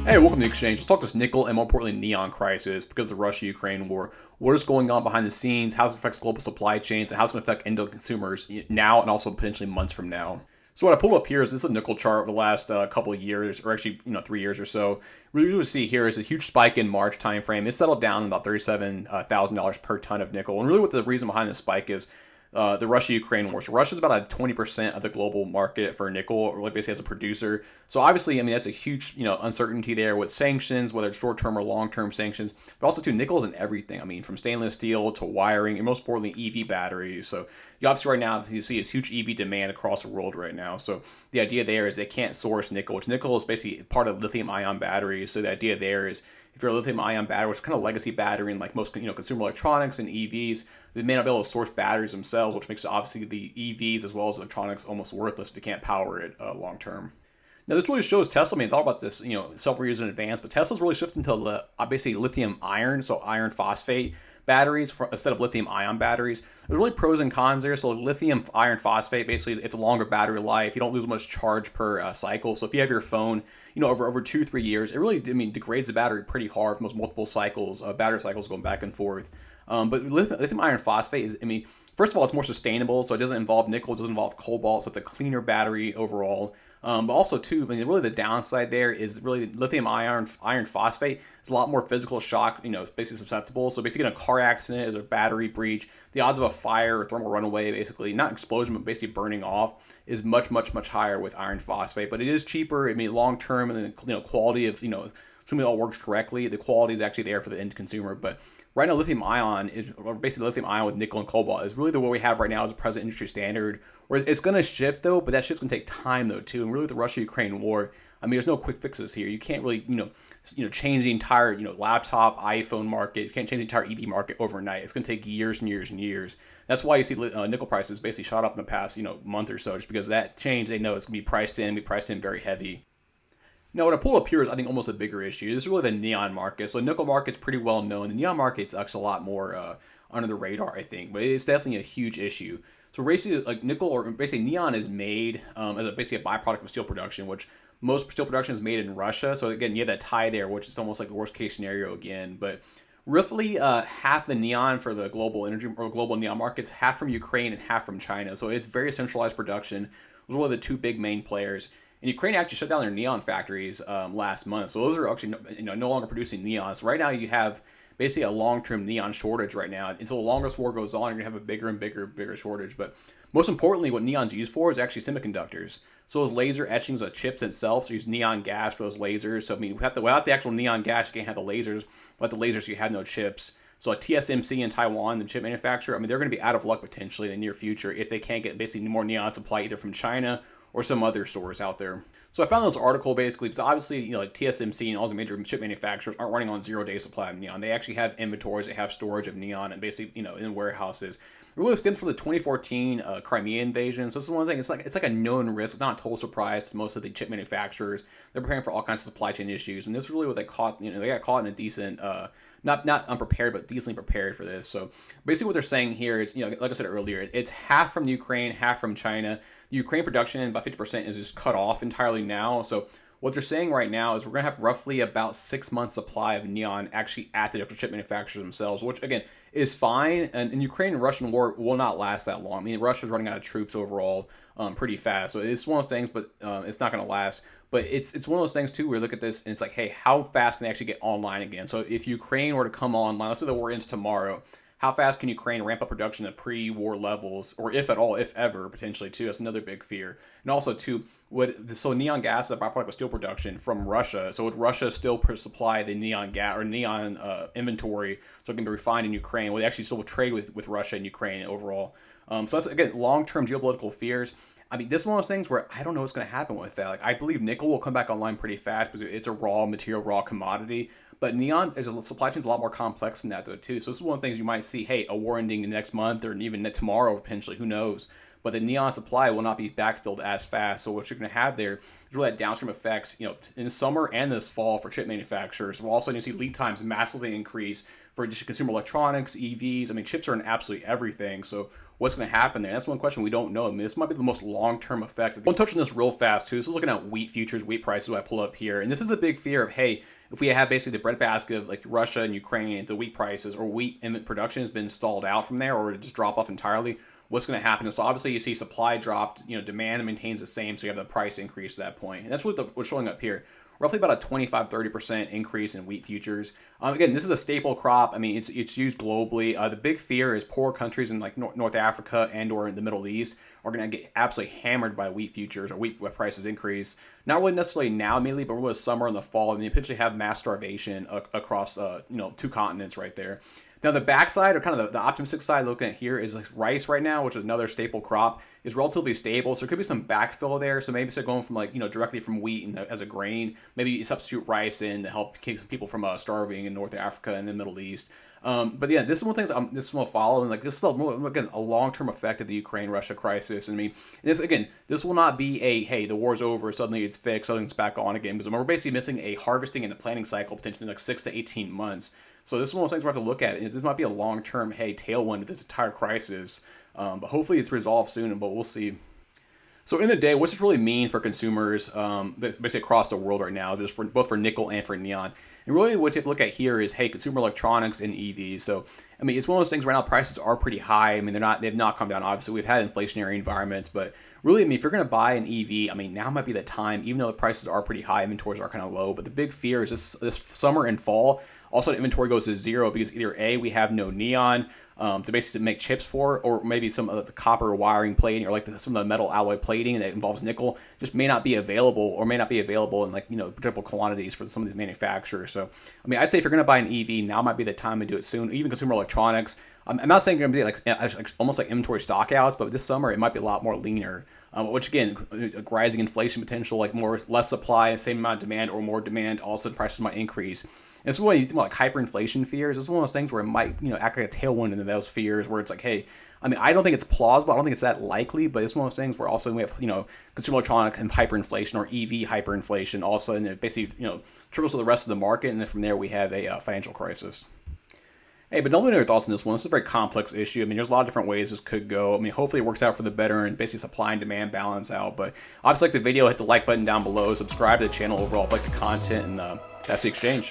Hey, welcome to the Exchange. Let's talk this nickel and more importantly neon crisis because of the Russia-Ukraine war. What is going on behind the scenes, how it affects global supply chains, and how it's going to affect end consumers now and also potentially months from now. So what I pulled up here is this is a nickel chart over the last couple of years, or actually 3 years or so. Really, what we see here is a huge spike in March timeframe. It settled down about $37,000 per ton of nickel. And really, what the reason behind this spike is the Russia-Ukraine war. So Russia's about 20% of the global market for nickel, or like basically as a producer. So obviously, that's a huge uncertainty there with sanctions, whether it's short-term or long-term sanctions. But also too, nickel is in everything. From stainless steel to wiring, and most importantly, EV batteries. So you obviously right now you see is huge EV demand across the world right now. So the idea there is they can't source nickel, which nickel is basically part of lithium-ion batteries. So the idea there is if you're a lithium-ion battery, which is kind of legacy battery in like most consumer electronics and EVs, they may not be able to source batteries themselves, which makes obviously the EVs as well as electronics almost worthless if they can't power it long term. Now this really shows Tesla. Thought about this, several years in advance, but Tesla's really shifting to basically lithium iron, so iron phosphate batteries instead of lithium ion batteries. There's really pros and cons there. So lithium iron phosphate, basically it's a longer battery life. You don't lose much charge per cycle. So if you have your phone, over 2-3 years, it really degrades the battery pretty hard. Most multiple cycles, battery cycles going back and forth. But lithium iron phosphate is, first of all, it's more sustainable. So it doesn't involve nickel, it doesn't involve cobalt. So it's a cleaner battery overall. But also too, really the downside there is really lithium iron phosphate is a lot more physical shock, basically susceptible. So if you get in a car accident, there's a battery breach, the odds of a fire or thermal runaway, basically not explosion, but basically burning off, is much higher with iron phosphate. But it is cheaper. Long term, and then quality of assuming it all works correctly, the quality is actually there for the end consumer. But right now, lithium ion is, or basically lithium ion with nickel and cobalt, is really the what we have right now as a present industry standard. Where it's going to shift though, but that shift's going to take time though too. And really, with the Russia-Ukraine war, there's no quick fixes here. You can't really change the entire laptop, iPhone market. You can't change the entire EV market overnight. It's going to take years and years and years. That's why you see nickel prices basically shot up in the past month or so, just because that change they know it's going to be priced in very heavy. Now, what I pulled up here is, I think, almost a bigger issue. This is really the neon market. So, nickel market's pretty well known. The neon market's actually a lot more under the radar, I think. But it's definitely a huge issue. So, basically, like nickel, or basically neon is made as basically a byproduct of steel production, which most steel production is made in Russia. So, again, you have that tie there, which is almost like the worst case scenario again. But roughly half the neon for the global energy or global neon markets, half from Ukraine and half from China. So, it's very centralized production. Those are really the two big main players. And Ukraine actually shut down their neon factories last month. So those are actually no longer producing neon. So right now you have basically a long-term neon shortage right now. Until the longer this war goes on, you're going to have a bigger and bigger shortage. But most importantly, what neon's used for is actually semiconductors. So those laser etchings of chips itself, so you use neon gas for those lasers. So without the actual neon gas, you can't have the lasers. Without the lasers, you have no chips. So like TSMC in Taiwan, the chip manufacturer, they're going to be out of luck potentially in the near future if they can't get basically more neon supply either from China or some other source out there. So I found this article basically because obviously, like TSMC and all the major chip manufacturers aren't running on 0-day supply of neon. They actually have inventories, they have storage of neon, and basically, in warehouses. It really stems from the 2014 Crimea invasion. So this is one thing. It's like a known risk. It's not a total surprise to most of the chip manufacturers. They're preparing for all kinds of supply chain issues, and this is really what they caught. They got caught in a decent. Not unprepared, but decently prepared for this. So basically what they're saying here is, like I said earlier, it's half from Ukraine, half from China. The Ukraine production, about 50%, is just cut off entirely now. So what they're saying right now is we're going to have roughly about 6 months supply of neon actually at the actual chip manufacturers themselves, which again is fine. And Ukraine and Russian war will not last that long. Russia's running out of troops overall pretty fast. So it's one of those things, but it's not going to last. But it's one of those things, too, where you look at this, and it's like, hey, how fast can they actually get online again? So if Ukraine were to come online, let's say the war ends tomorrow, how fast can Ukraine ramp up production to pre-war levels, or if at all, if ever, potentially, too? That's another big fear. And also, too, so neon gas is a byproduct of steel production from Russia. So would Russia still supply the neon gas or neon inventory so it can be refined in Ukraine? Would they actually still trade with Russia and Ukraine overall? So that's, again, long-term geopolitical fears. This is one of those things where I don't know what's going to happen with that. Like, I believe nickel will come back online pretty fast because it's a raw material, raw commodity. But neon, supply chain's a lot more complex than that, though, too. So this is one of the things you might see, hey, a war ending next month or even tomorrow, potentially, who knows. But the neon supply will not be backfilled as fast. So what you're going to have there is really that downstream effects, in the summer and this fall for chip manufacturers. We're also going to see lead times massively increase for just consumer electronics, EVs. I mean, chips are in absolutely everything. So what's going to happen there? That's one question we don't know. I mean, this might be the most long-term effect. I want to touch on this real fast too. So looking at wheat futures, wheat prices, I pull up here, and this is a big fear of, hey, if we have basically the breadbasket of like Russia and Ukraine, the wheat prices or wheat production has been stalled out from there, or just drop off entirely, what's going to happen? So obviously you see supply dropped, demand maintains the same, so you have the price increase at that point. And that's what what's showing up here. Roughly about a 25-30% increase in wheat futures. Again, this is a staple crop. I mean, it's used globally. The big fear is poor countries in like North Africa and or in the Middle East are going to get absolutely hammered by wheat futures or wheat prices increase. Not really necessarily now immediately, but really summer and the fall, and you potentially have mass starvation across two continents right there. Now the backside, or kind of the optimistic side looking at here, is like rice right now, which is another staple crop, is relatively stable. So there could be some backfill there. So maybe instead of going from like, directly from wheat as a grain, maybe you substitute rice in to help keep people from starving in North Africa and the Middle East. But yeah, this is one of the things this will follow, and like this is again a long-term effect of the Ukraine-Russia crisis. I mean, this will not be a hey, the war's over, suddenly it's fixed, something's back on again, because we're basically missing a harvesting and a planting cycle potentially in like 6 to 18 months. So this is one of those things we have to look at. This might be a long-term tailwind to this entire crisis, but hopefully it's resolved soon. But we'll see. So in the day, what's this really mean for consumers, basically across the world right now, just both for nickel and for neon? And really what you have to look at here is, hey, consumer electronics and EVs. So, I mean, it's one of those things right now, prices are pretty high. I mean, they've not come down. Obviously, we've had inflationary environments, but really, I mean, if you're going to buy an EV, I mean, now might be the time, even though the prices are pretty high, inventories are kind of low. But the big fear is this summer and fall, also the inventory goes to zero because either A, we have no neon to basically make chips for, or maybe some of the copper wiring plating or like some of the metal alloy plating that involves nickel just may not be available, or may not be available in like, predictable quantities for some of these manufacturers. So, I mean, I'd say if you're going to buy an EV, now might be the time to do it soon. Even consumer electronics. I'm not saying you're going to be like almost like inventory stockouts, but this summer it might be a lot more leaner. Which again, rising inflation potential, like less supply, same amount of demand, or more demand, also prices might increase. And so when you think about like hyperinflation fears, this is one of those things where it might act like a tailwind into those fears, where it's like, hey, I mean, I don't think it's plausible, I don't think it's that likely, but it's one of those things where also we have consumer electronic and hyperinflation, or EV hyperinflation also, and it basically trickles to the rest of the market, and then from there we have a financial crisis. Hey, but don't let me know your thoughts on this one. This is a very complex issue. I mean, there's a lot of different ways this could go. I mean, hopefully it works out for the better and basically supply and demand balance out. But obviously, like the video, hit the like button down below, subscribe to the channel overall if you like the content, and that's the exchange.